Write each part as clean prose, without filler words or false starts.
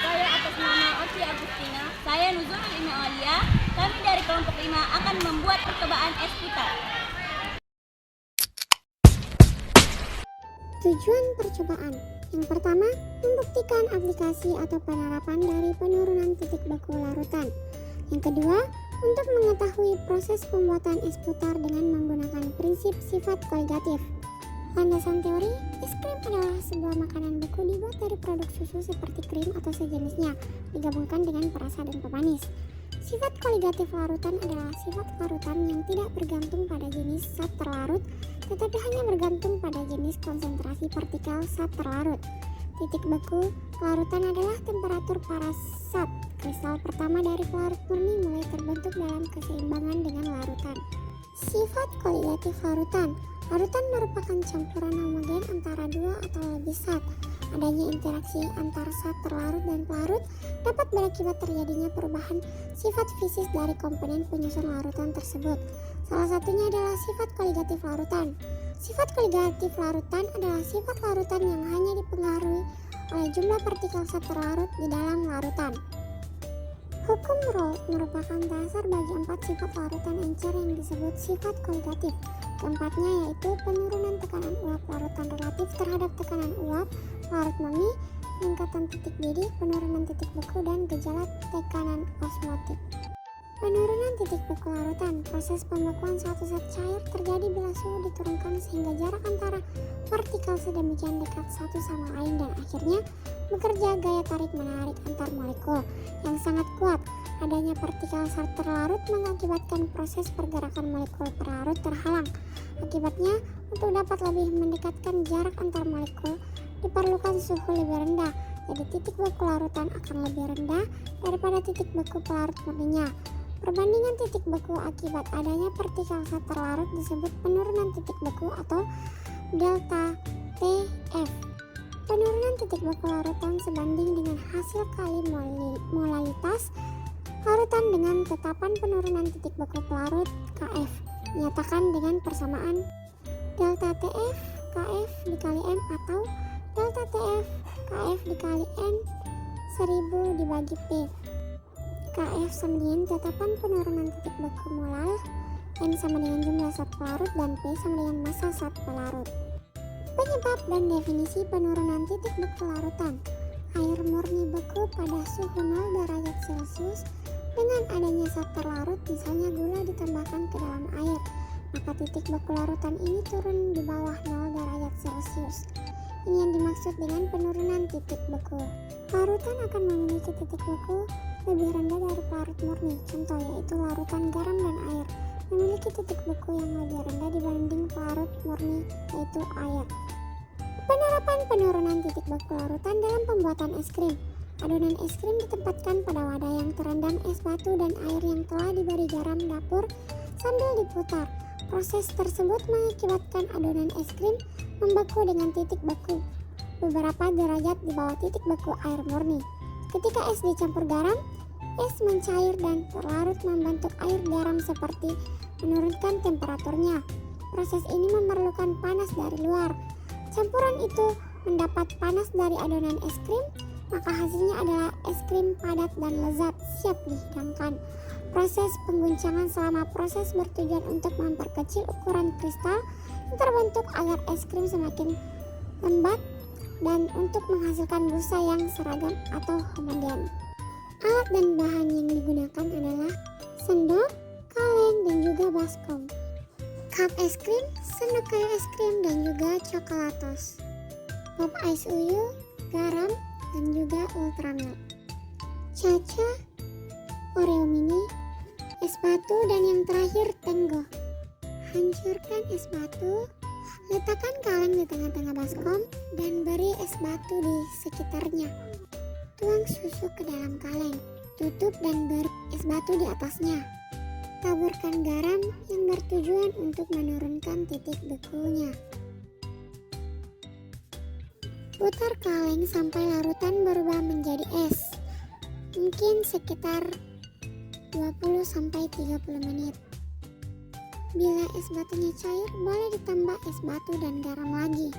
Saya atas nama Oci Agustina, saya Nuzulul Ina Alia. Kami dari kelompok 5 akan membuat percobaan es putar. Tujuan percobaan yang pertama, membuktikan aplikasi atau penerapan dari penurunan titik beku larutan. Yang kedua, untuk mengetahui proses pembuatan es putar dengan menggunakan prinsip sifat koligatif. Landasan teori, es krim adalah sebuah makanan beku dibuat dari produk susu seperti krim atau sejenisnya, digabungkan dengan perasa dan pemanis. Sifat koligatif larutan adalah sifat larutan yang tidak bergantung pada jenis zat terlarut, tetapi hanya bergantung pada jenis konsentrasi partikel zat terlarut. Titik beku larutan adalah temperatur parasat kristal pertama dari pelarut murni mulai terbentuk dalam keseimbangan dengan larutan. Sifat koligatif larutan. Larutan merupakan campuran homogen antara dua atau lebih zat. Adanya interaksi antar zat terlarut dan pelarut dapat berakibat terjadinya perubahan sifat fisis dari komponen penyusun larutan tersebut. Salah satunya adalah sifat koligatif larutan. Sifat koligatif larutan adalah sifat larutan yang hanya dipengaruhi oleh jumlah partikel zat terlarut di dalam larutan. Hukum Rolle merupakan dasar bagi 4 sifat larutan encer yang disebut sifat koligatif. Keempatnya yaitu penurunan tekanan uap larutan relatif terhadap tekanan uap larut murni, peningkatan titik didih, penurunan titik beku, dan gejala tekanan osmotik. Penurunan titik beku larutan. Proses pembekuan suatu zat cair terjadi bila suhu diturunkan sehingga jarak antara partikel sedemikian dekat satu sama lain dan akhirnya bekerja gaya tarik menarik antar molekul yang sangat kuat. Adanya partikel zat terlarut mengakibatkan proses pergerakan molekul perlarut terhalang. Akibatnya, untuk dapat lebih mendekatkan jarak antar molekul diperlukan suhu lebih rendah. Jadi titik beku larutan akan lebih rendah daripada titik beku pelarut murninya. Perbandingan titik beku akibat adanya partikel zat terlarut disebut penurunan titik beku atau delta TF. Penurunan titik beku larutan sebanding dengan hasil kali molalitas larutan dengan tetapan penurunan titik beku pelarut KF. Nyatakan dengan persamaan delta TF KF dikali M atau delta TF KF dikali N 1000 dibagi P. KF sama dengan tetapan penurunan titik beku molal, N sama dengan jumlah zat pelarut, dan P sama dengan massa zat pelarut. Penyebab dan definisi penurunan titik beku larutan. Air murni beku pada suhu 0 derajat Celcius dengan adanya zat terlarut, misalnya gula, ditambahkan ke dalam air, maka titik beku larutan ini turun di bawah 0 derajat Celcius. Ini yang dimaksud dengan penurunan titik beku. Larutan akan memiliki titik beku lebih rendah dari pelarut murni. Contoh yaitu larutan garam dan air memiliki titik beku yang lebih rendah dibanding pelarut murni yaitu air. Penerapan penurunan titik beku larutan dalam pembuatan es krim. Adonan es krim ditempatkan pada wadah yang terendam es batu dan air yang telah diberi garam dapur sambil diputar. Proses tersebut mengakibatkan adonan es krim membeku dengan titik beku beberapa derajat di bawah titik beku air murni. Ketika es dicampur garam, es mencair dan terlarut membentuk air garam seperti menurunkan temperaturnya. Proses ini memerlukan panas dari luar. Campuran itu mendapat panas dari adonan es krim, maka hasilnya adalah es krim padat dan lezat, siap dihidangkan. Proses pengguncangan selama proses bertujuan untuk memperkecil ukuran kristal yang terbentuk agar es krim semakin lembat dan untuk menghasilkan busa yang seragam atau homogen. Alat dan bahan yang digunakan adalah sendok, kaleng, dan juga baskom, cup es krim, sendok kayu es krim, dan juga coklatos, pop ice uyu, garam, dan juga ultramilk, caca, oreo mini, es batu, dan yang terakhir tenggo. Hancurkan es batu, letakkan kaleng di tengah-tengah baskom dan beri es batu di sekitarnya. Tuang susu ke dalam kaleng, tutup dan beri es batu di atasnya. Taburkan garam yang bertujuan untuk menurunkan titik bekunya. Putar kaleng sampai larutan berubah menjadi es, mungkin sekitar 20-30 menit. Bila es batunya cair, boleh ditambah es batu dan garam lagi.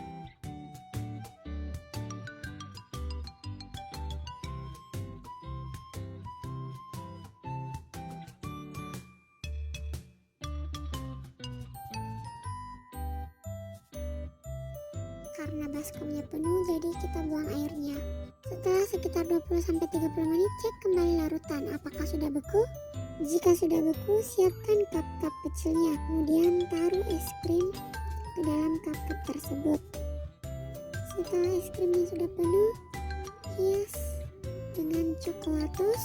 karena baskomnya penuh, jadi kita buang airnya. Setelah sekitar 20-30 menit, cek kembali larutan apakah sudah beku. Jika sudah beku, siapkan cup-cup kecilnya, kemudian taruh es krim ke dalam cup-cup tersebut. Setelah es krimnya sudah penuh, hias dengan coklatos,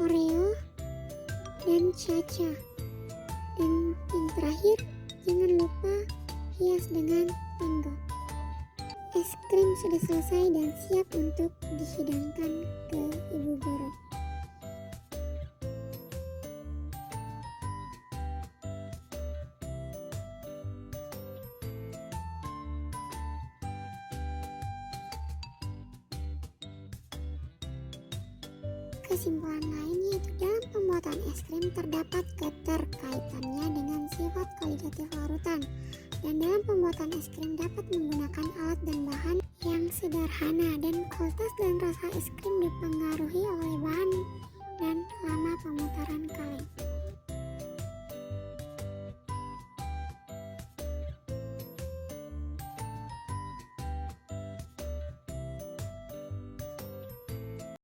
Oreo, dan Cha-Cha. Dan yang terakhir, jangan lupa hias dengan mango. Es krim sudah selesai dan siap untuk dihidangkan ke ibu guru. Kesimpulan lain yaitu dalam pembuatan es krim terdapat keterkaitannya dengan sifat kualitatif larutan, dan dalam pembuatan es krim dapat menggunakan alat dan bahan yang sederhana, dan kualitas dan rasa es krim dipengaruhi oleh bahan dan lama pemutaran kaleng.